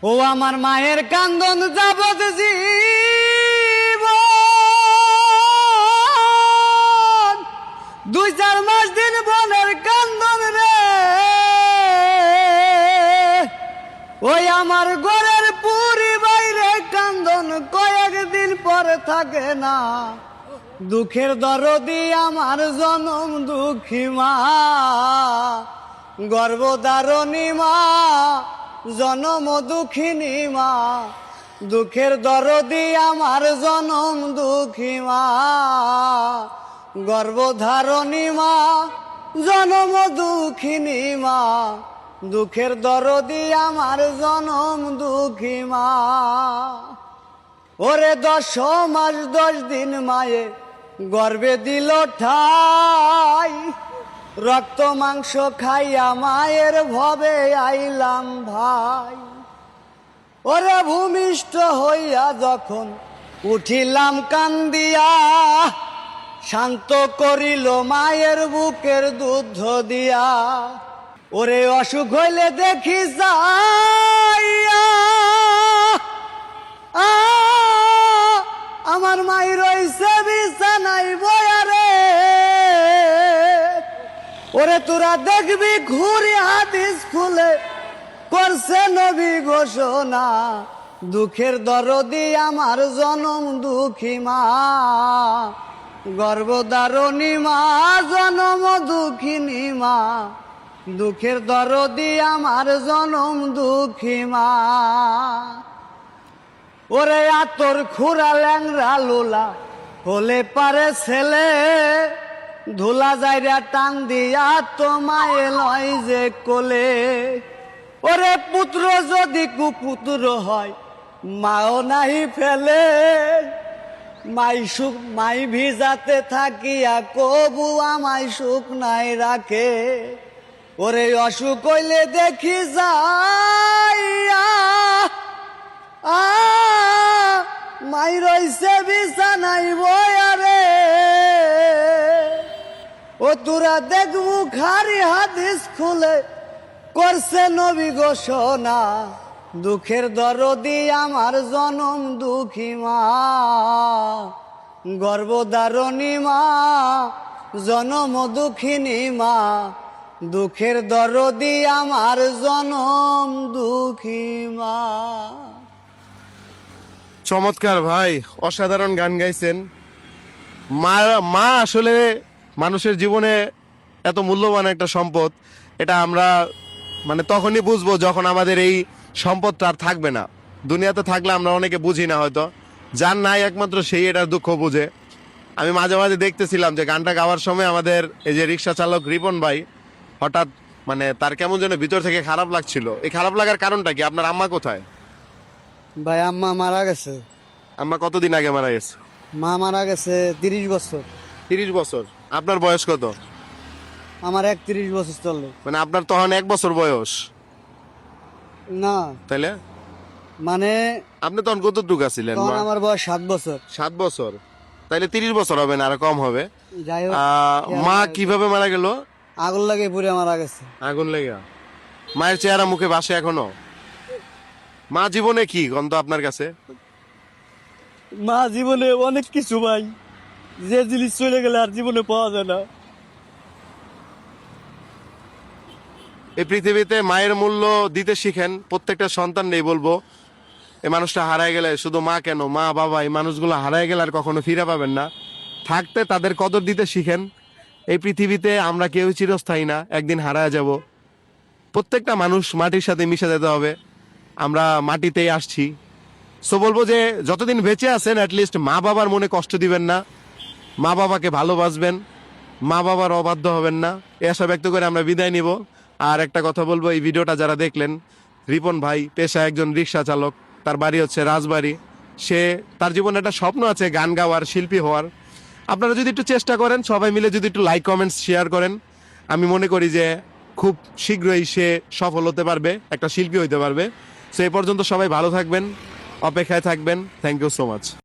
ও আমার মায়ের কান্দন যাবত দুই চার মাস দিন বনের কান্দন রে। ওই আমার ঘরের পুরি বাইরে কান্দন কয়েকদিন পরে থাকে না। দুঃখের দরদি আমার জনম দুঃখী মা, গর্ভধারণী মা, জনম দুঃখিনী মা। দুঃখের দরদি আমার জনম দুঃখী মা, গর্ভধারণী মা, জনম দুঃখিনী মা। দুঃখের দরদি আমার জনম দুঃখী মা। ওরে 10 মাস 10 দিন মায়ে গর্ভে দিল ঠাই। রক্ত মাংস খাইয়া মায়ের ভবে আইলাম ভাই। ওরে ভূমিষ্ঠ হইয়া যখন উঠিলাম কান্দিয়া, শান্ত করিল মায়ের বুকের দুধ দিয়া। ওরে অসুখ হইলে দেখি যাইয়া আমার মাই রইছে বিছানায় বয়ারে। ওরে তোরা দেখবি ঘুরি হাদিস খুলে করছে নবী ঘোষণা। দুঃখের দরদি আমার জনম দুঃখী মা, গর্ভধারণী মা, জনম দুঃখিনী মা। দুঃখের দরদি আমার জনম দুঃখী মা। ওরে আতর খুরা ল্যাংরা লোলা হলে পারে ছেলে, ধুলা যাইরা টান দিয়া তো মায়ে লয় যে কোলে। ওরে পুত্র যদি কুপুত্র হয় মাও নাহি ফেলে। মাই ভিজাতে থাকিয়া কবু আমায় সুখ নাই রাখে। ওরে অসুখ হইলে দেখি যাইয়া মাই রইছে বিছানায় বয়ারে। ও তোরা দেখবু খারি হাদিস খুলে করছে নবী ঘোষণা। দুঃখের দরদি আমার জনম দুঃখী মা, গর্ভধারণী মা, জনম দুঃখিনী মা। দুঃখের দরদি আমার জনম দুঃখী মা। চমৎকার ভাই, অসাধারণ গান গাইছেন। মা আসলে মানুষের জীবনে এত মূল্যবান একটা সম্পদ। এটা আমরা মানে তখনই বুঝবো যখন আমাদের এই সম্পদটা আর থাকবে না। দুনিয়াতে থাকলে আমরা অনেকে বুঝি না, হয়তো যার নাই একমাত্র সেই এটার দুঃখ বুঝে। আমি মাঝে মাঝে দেখতেছিলাম যে গানটা গাওয়ার সময় আমাদের এই যে রিক্সা চালক রিপন ভাই হঠাৎ মানে তার কেমন যেন ভিতর থেকে খারাপ লাগছিল। এই খারাপ লাগার কারণটা কি? আপনার আম্মা কোথায়? ভাই আম্মা মারা গেছে। আম্মা কতদিন আগে মারা গেছে? মা মারা গেছে 30 বছর। 30 বছর? আপনার বয়স কত? আমার 31 বছর চলে। মানে আপনার তখন 1 বছর বয়স না তাইলে মানে আপনি তখন কতটুকু আছিলেন? তখন আমার বয়স 7 বছর। 7 বছর? তাইলে 30 বছর হবে না, আর কম হবে। যাই হোক, মা কিভাবে মারা গেল? আগুন লাগে পুড়ে মারা গেছে। আগুন লেগে? মায়ের চেহারা মুখে ভাসে এখনো? মা জীবনে কি গন্ধ আপনার কাছে? মা জীবনে অনেক কিছু ভাই, যে জিনিস চলে গেলে আর জীবনে পাওয়া যায় না। এই পৃথিবীতে মায়ের মূল্য দিতে শিখেন। প্রত্যেকটা সন্তান নেই বলবো, এই মানুষটা হারায় গেলে, শুধু মা কেন, মা বাবা এই মানুষগুলো হারায় গেলে আর কখনো ফিরে পাবেন না। থাকতে তাদের কদর দিতে শিখেন। এই পৃথিবীতে আমরা কেউ চিরস্থায়ী না, একদিন হারায় যাব। প্রত্যেকটা মানুষ মাটির সাথে মিশে যেতে হবে। আমরা মাটিতেই আসছি। সো বলবো যে যতদিন বেঁচে আছেন অ্যাটলিস্ট মা বাবার মনে কষ্ট দিবেন না, মা বাবাকে ভালোবাসবেন, মা বাবার অবাধ্য হবেন না। এই আশা ব্যক্ত করে আমরা বিদায় নিব। আর একটা কথা বলবো, এই ভিডিওটা যারা দেখলেন, রিপন ভাই পেশা একজন রিক্সা চালক, তার বাড়ি হচ্ছে রাজবাড়ি। সে তার জীবনে একটা স্বপ্ন আছে গান গাওয়ার, শিল্পী হওয়ার। আপনারা যদি একটু চেষ্টা করেন, সবাই মিলে যদি একটু লাইক কমেন্টস শেয়ার করেন, আমি মনে করি যে খুব শীঘ্রই সে সফল হতে পারবে, একটা শিল্পী হইতে পারবে। সো এই পর্যন্ত সবাই ভালো থাকবেন, অপেক্ষায় থাকবেন। Thank you so much.